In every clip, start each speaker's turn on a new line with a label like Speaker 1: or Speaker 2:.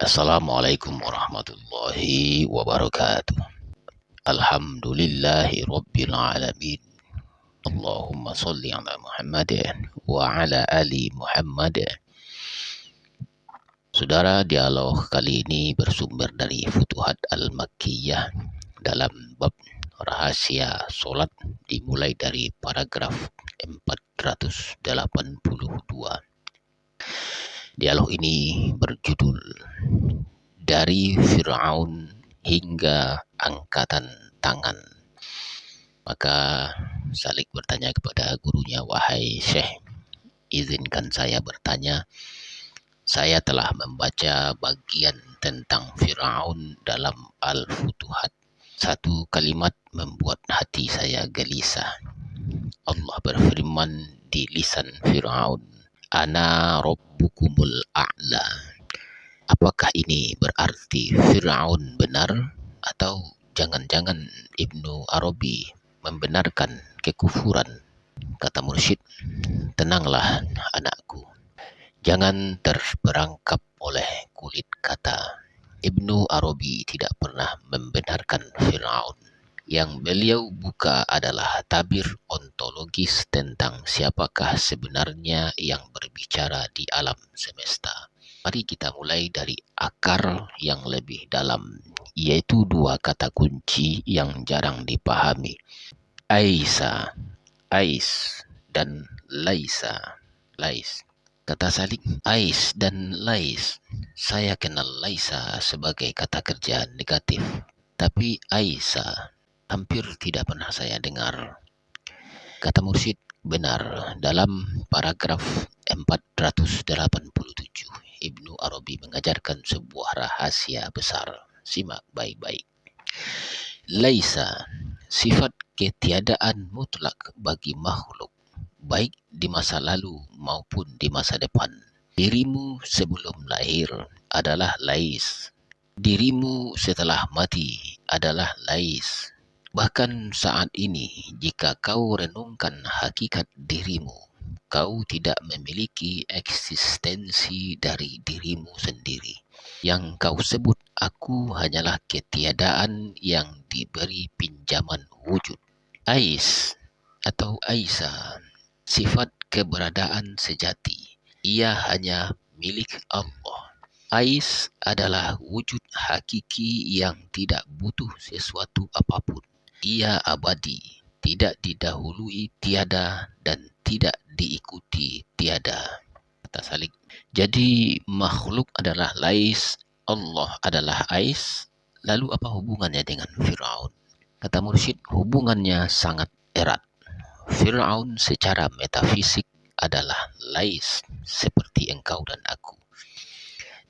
Speaker 1: Assalamualaikum warahmatullahi wabarakatuh. Alhamdulillahi rabbil alamin. Allahumma salli ala Muhammad wa ala ali Muhammad. Saudara, dialog kali ini bersumber dari Futuhat Al-Makkiyah dalam bab rahasia solat, dimulai dari paragraf 482. Dialog ini berjudul Dari Fir'aun hingga Angkatan Tangan. Maka Salik bertanya kepada gurunya, "Wahai Syekh, izinkan saya bertanya. Saya telah membaca bagian tentang Fir'aun dalam Al-Futuhat. Satu kalimat membuat hati saya gelisah. Allah berfirman di lisan Fir'aun, Ana Rabbukumul A'la. Apakah ini berarti Fir'aun benar, atau jangan-jangan Ibnu Arabi membenarkan kekufuran? Kata mursyid, tenanglah anakku, jangan terperangkap oleh kulit kata. Ibnu Arabi tidak pernah membenarkan Fir'aun. Yang beliau buka adalah tabir ontologis tentang siapakah sebenarnya yang berbicara di alam semesta. Mari kita mulai dari akar yang lebih dalam, yaitu dua kata kunci yang jarang dipahami. Aisa, Ais, dan Laisa, Lais. Kata Salik, Ais dan Lais. Saya kenal Laisa sebagai kata kerja negatif, tapi Aisa hampir tidak pernah saya dengar. Kata mursyid, benar. Dalam paragraf 487, Ibnu Arabi mengajarkan sebuah rahasia besar. Simak baik-baik. Laisa, sifat ketiadaan mutlak bagi makhluk, baik di masa lalu maupun di masa depan. Dirimu sebelum lahir adalah Lais. Dirimu setelah mati adalah Lais. Bahkan saat ini, jika kau renungkan hakikat dirimu, kau tidak memiliki eksistensi dari dirimu sendiri. Yang kau sebut aku hanyalah ketiadaan yang diberi pinjaman wujud. Ais atau Aisa, sifat keberadaan sejati. Ia hanya milik Allah. Ais adalah wujud hakiki yang tidak butuh sesuatu apapun. Ia abadi, tidak didahului tiada dan tidak diikuti tiada. Kata Salik. Jadi makhluk adalah Lais, Allah adalah Ais. Lalu apa hubungannya dengan Fir'aun? Kata mursyid, hubungannya sangat erat. Fir'aun secara metafisik adalah Lais, seperti engkau dan aku.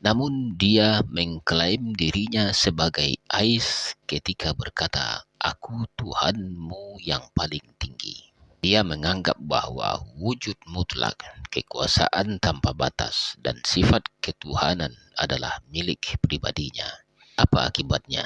Speaker 1: Namun dia mengklaim dirinya sebagai Ais ketika berkata, Aku Tuhanmu yang paling tinggi. Dia menganggap bahwa wujud mutlak, kekuasaan tanpa batas, dan sifat ketuhanan adalah milik pribadinya. Apa akibatnya?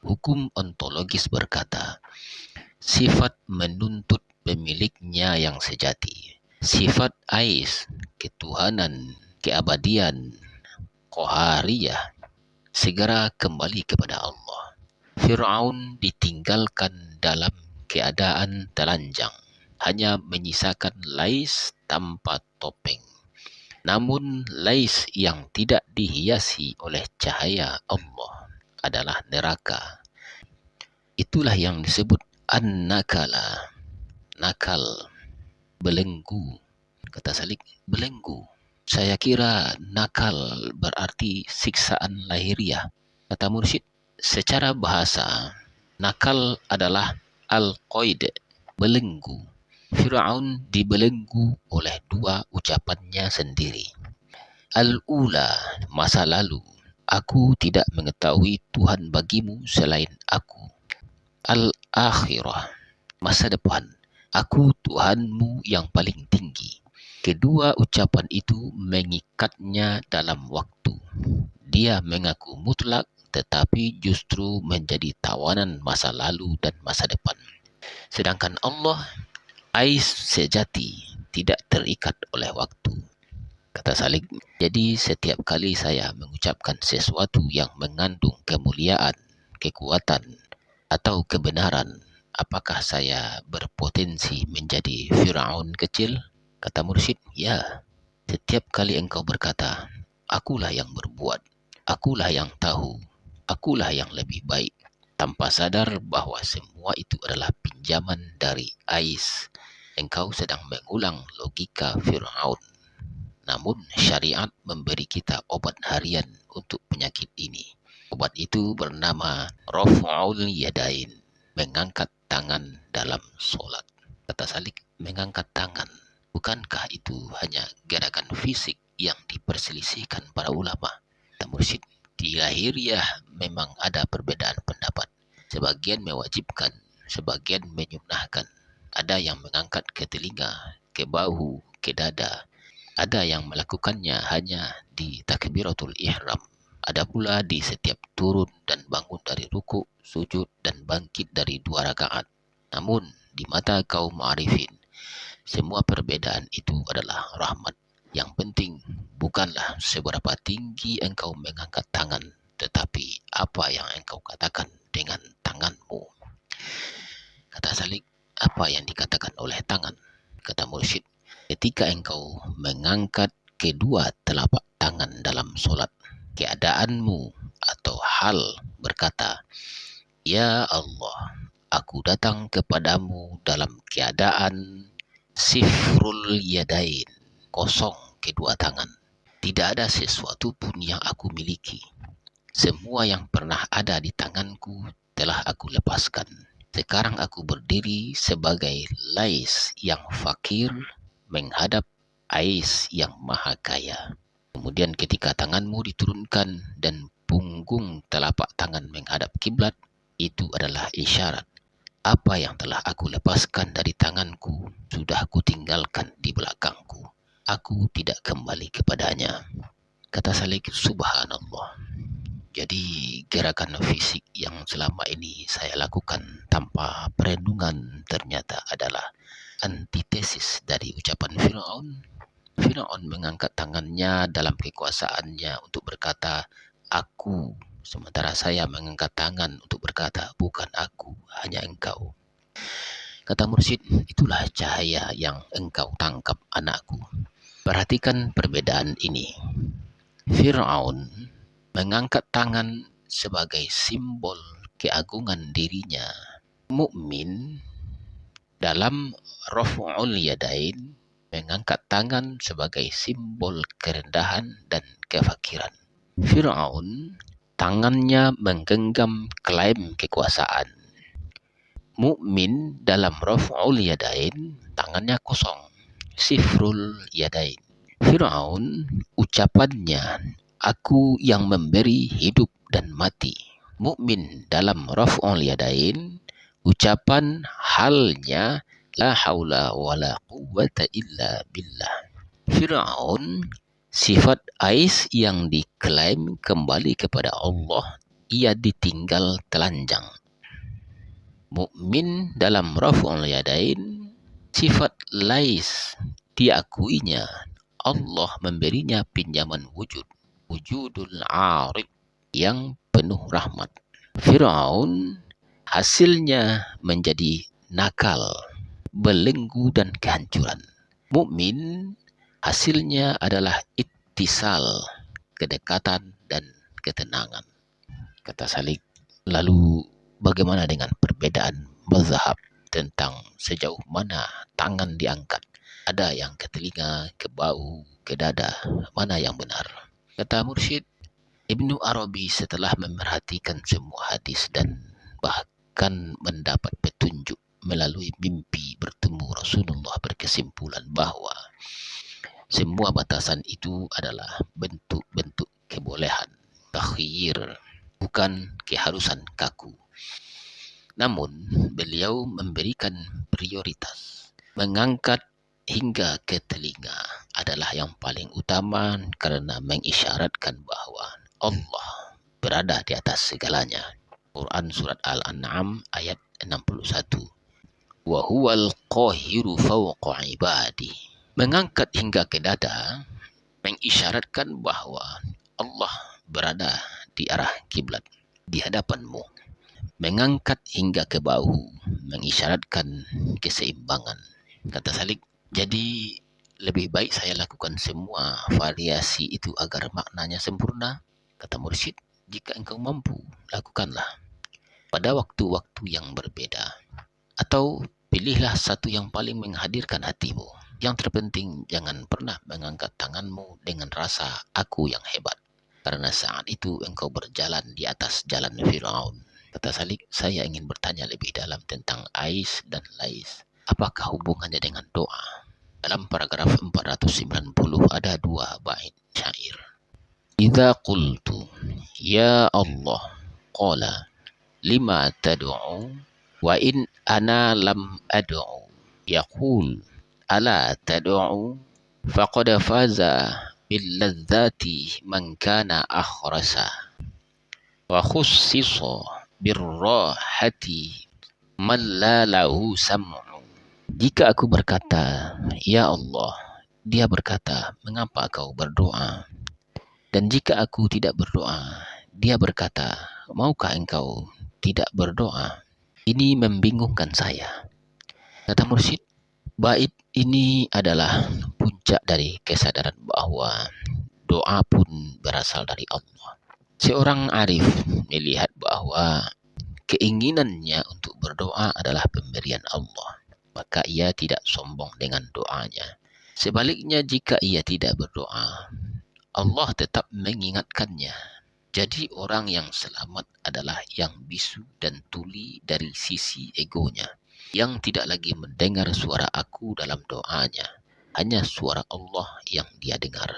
Speaker 1: Hukum ontologis berkata, sifat menuntut pemiliknya yang sejati. Sifat Ais, ketuhanan, keabadian, Qahariyah, segera kembali kepada Allah. Fir'aun ditinggalkan dalam keadaan telanjang, hanya menyisakan Lais tanpa topeng. Namun Lais yang tidak dihiasi oleh cahaya Allah adalah neraka. Itulah yang disebut an-nakala, nakal, belenggu. Kata Salik, belenggu. Saya kira nakal berarti siksaan lahiriah. Kata mursyid, secara bahasa, nakal adalah al-qaid, belenggu. Fir'aun dibelenggu oleh dua ucapannya sendiri. Al-ula, masa lalu, aku tidak mengetahui Tuhan bagimu selain aku. Al-akhirah, masa depan, aku Tuhanmu yang paling tinggi. Kedua ucapan itu mengikatnya dalam waktu. Dia mengaku mutlak, tetapi justru menjadi tawanan masa lalu dan masa depan. Sedangkan Allah, Ais sejati, tidak terikat oleh waktu. Kata Salik, jadi setiap kali saya mengucapkan sesuatu yang mengandung kemuliaan, kekuatan, atau kebenaran, apakah saya berpotensi menjadi Firaun kecil? Kata Mursyid, ya. Setiap kali engkau berkata, akulah yang berbuat, akulah yang tahu, akulah yang lebih baik, tanpa sadar bahwa semua itu adalah pinjaman dari Ais, engkau sedang mengulang logika Firaun. Namun syariat memberi kita obat harian untuk penyakit ini. Obat itu bernama Raf'ul Yadain, mengangkat tangan dalam solat. Kata Salik, mengangkat tangan. Bukankah itu hanya gerakan fisik yang diperselisihkan para ulama? Kata Mursyid, di lahiriah memang ada perbedaan pendapat. Sebagian mewajibkan, sebagian menyunahkan. Ada yang mengangkat ke telinga, ke bahu, ke dada. Ada yang melakukannya hanya di takbiratul ihram. Ada pula di setiap turun dan bangun dari ruku, sujud, dan bangkit dari 2 rakaat. Namun, di mata kaum arifin, semua perbedaan itu adalah rahmat. Yang penting bukanlah seberapa tinggi engkau mengangkat tangan, tetapi apa yang engkau katakan dengan tanganmu. Kata Salik, apa yang dikatakan oleh tangan? Kata Mursyid, ketika engkau mengangkat kedua telapak tangan dalam solat, keadaanmu atau hal berkata, ya Allah, aku datang kepadamu dalam keadaan sifrul yadain, kosong kedua tangan. Tidak ada sesuatu pun yang aku miliki. Semua yang pernah ada di tanganku telah aku lepaskan. Sekarang aku berdiri sebagai Lais yang fakir menghadap Ais yang maha kaya. Kemudian ketika tanganmu diturunkan dan punggung telapak tangan menghadap kiblat, itu adalah isyarat. Apa yang telah aku lepaskan dari tanganku sudah aku tinggalkan di belakangku. Aku tidak kembali kepadanya. Kata Salik, subhanallah. Jadi gerakan fisik yang selama ini saya lakukan tanpa perlindungan ternyata adalah antitesis dari ucapan Firaun. Firaun mengangkat tangannya dalam kekuasaannya untuk berkata, aku. Sementara saya mengangkat tangan untuk berkata, bukan aku, hanya engkau. Kata Mursyid, itulah cahaya yang engkau tangkap anakku. Perhatikan perbedaan ini. Firaun mengangkat tangan sebagai simbol keagungan dirinya. Mukmin dalam Raf'ul Yadain mengangkat tangan sebagai simbol kerendahan dan kefakiran. Firaun tangannya menggenggam klaim kekuasaan. Mukmin dalam Raf'ul Yadain tangannya kosong, sifrul yadain. Firaun ucapannya, aku yang memberi hidup dan mati. Mukmin dalam Raf'ul Yadain, ucapan halnya la haula wala quwwata illa billah. Firaun, sifat Ais yang diklaim kembali kepada Allah, ia ditinggal telanjang. Mukmin dalam Raf'ul Yadain, sifat Lais diakuinya, Allah memberinya pinjaman wujud, wujudul arif yang penuh rahmat. Firaun hasilnya menjadi nakal, belenggu dan kehancuran. Mukmin hasilnya adalah ittisal, kedekatan dan ketenangan. Kata Salik, lalu bagaimana dengan perbedaan mazhab tentang sejauh mana tangan diangkat? Ada yang ke telinga, ke bahu, ke dada. Mana yang benar? Kata Mursyid, Ibnu Arabi setelah memerhatikan semua hadis dan bahkan mendapat petunjuk melalui mimpi bertemu Rasulullah, berkesimpulan bahwa semua batasan itu adalah bentuk-bentuk kebolehan, takhyir, bukan keharusan kaku. Namun, beliau memberikan prioritas. Mengangkat hingga ke telinga adalah yang paling utama karena mengisyaratkan bahwa Allah berada di atas segalanya. Quran Surat Al-An'am ayat 61. Wa huwal qahiru fawqa ibadi. Mengangkat hingga ke dada mengisyaratkan bahwa Allah berada di arah kiblat di hadapanmu, mengangkat hingga ke bahu, mengisyaratkan keseimbangan. Kata Salik, jadi lebih baik saya lakukan semua variasi itu agar maknanya sempurna. Kata Mursyid, jika engkau mampu, lakukanlah pada waktu-waktu yang berbeda. Atau pilihlah satu yang paling menghadirkan hatimu. Yang terpenting, jangan pernah mengangkat tanganmu dengan rasa aku yang hebat. Karena saat itu engkau berjalan di atas jalan Firaun. Kata Salik, saya ingin bertanya lebih dalam tentang Ais dan Lais. Apakah hubungannya dengan doa? Dalam paragraf 490 ada dua bait syair. Idza qultu ya Allah qala lima tad'u wa in ana lam ad'u yaqul ala tad'u faqad faza bil ladzati man kana akhrasa wa khussisa bir rahati man la lahu sam'u. Jika aku berkata, ya Allah, dia berkata, mengapa kau berdoa? Dan jika aku tidak berdoa, dia berkata, maukah engkau tidak berdoa? Ini membingungkan saya. Kata Mursyid, bait ini adalah puncak dari kesadaran bahwa doa pun berasal dari Allah. Seorang arif melihat bahwa keinginannya untuk berdoa adalah pemberian Allah, maka ia tidak sombong dengan doanya. Sebaliknya, jika ia tidak berdoa, Allah tetap mengingatkannya. Jadi orang yang selamat adalah yang bisu dan tuli dari sisi egonya, yang tidak lagi mendengar suara aku dalam doanya, hanya suara Allah yang dia dengar.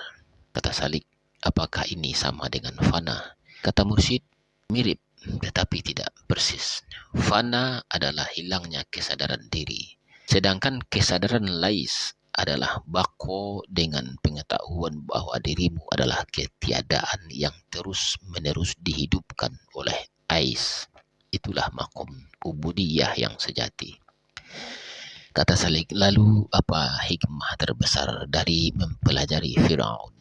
Speaker 1: Kata Salik, apakah ini sama dengan fana? Kata Mursyid, mirip tetapi tidak persis. Fana adalah hilangnya kesadaran diri, sedangkan kesadaran lais adalah bako dengan pengetahuan bahwa dirimu adalah ketiadaan yang terus-menerus dihidupkan oleh Ais. Itulah makom ubudiyah yang sejati. Kata Salik, lalu apa hikmah terbesar dari mempelajari Firaun,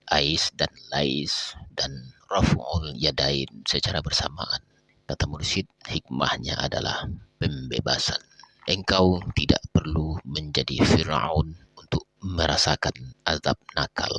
Speaker 1: Ais dan Lais dan Raf'ul Yadain secara bersamaan? Kata Mursyid, hikmahnya adalah pembebasan. Engkau tidak perlu menjadi Firaun untuk merasakan azab nakal.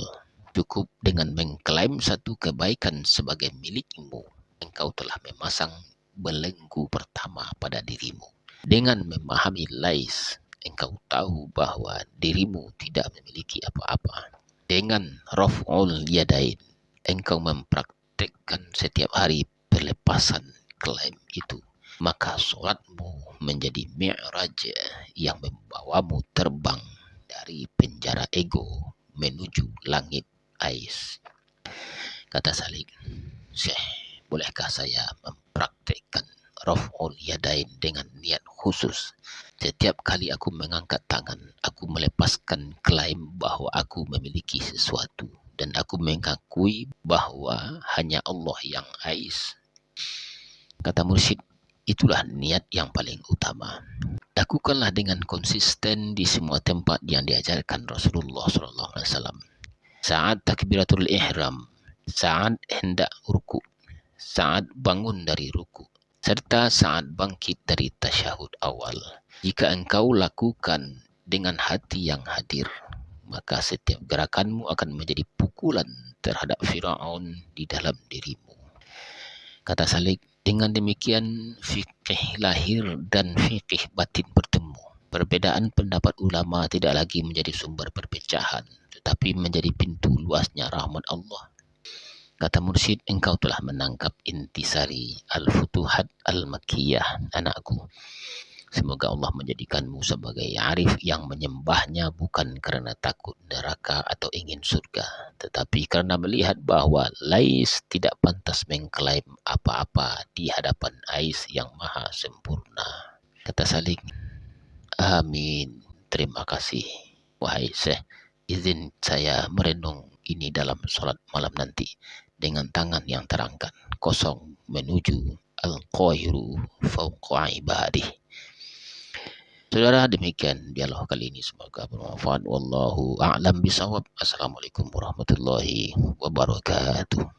Speaker 1: Cukup dengan mengklaim satu kebaikan sebagai milikmu, engkau telah memasang belenggu pertama pada dirimu. Dengan memahami Lais, engkau tahu bahwa dirimu tidak memiliki apa-apa. Dengan Raf'ul Yadain, engkau mempraktikkan setiap hari pelepasan klaim itu. Maka solatmu menjadi mi'raj yang membawamu terbang dari penjara ego menuju langit Ais. Kata Salik, Syekh, bolehkah saya mempraktikkan Raf'ul Yadain dengan niat khusus? Setiap kali aku mengangkat tangan, aku melepaskan klaim bahwa aku memiliki sesuatu, dan aku mengakui bahwa hanya Allah yang Ais. Kata Mursyid, itulah niat yang paling utama. Lakukanlah dengan konsisten di semua tempat yang diajarkan Rasulullah SAW. Saat takbiratul ihram, saat hendak ruku, saat bangun dari ruku, serta saat bangkit dari tasyahud awal. Jika engkau lakukan dengan hati yang hadir, maka setiap gerakanmu akan menjadi pukulan terhadap Firaun di dalam dirimu. Kata Salik, dengan demikian fikih lahir dan fikih batin bertemu. Perbedaan pendapat ulama tidak lagi menjadi sumber perpecahan, tetapi menjadi pintu luasnya rahmat Allah. Kata Mursyid, engkau telah menangkap intisari al-futuhat al-makkiyah, anakku. Semoga Allah menjadikanmu sebagai arif yang menyembahnya bukan karena takut neraka atau ingin surga, tetapi karena melihat bahwa Lais tidak pantas mengklaim apa-apa di hadapan Ais yang maha sempurna. Kata Salik, amin. Terima kasih. Wahai Syekh, izin saya merenung ini dalam sholat malam nanti dengan tangan yang terangkat, kosong menuju al-qahiru fawqa ibadih. Saudara, demikian dialog kali ini, semoga bermanfaat. Wallahu a'lam bishawab. Assalamualaikum warahmatullahi wabarakatuh.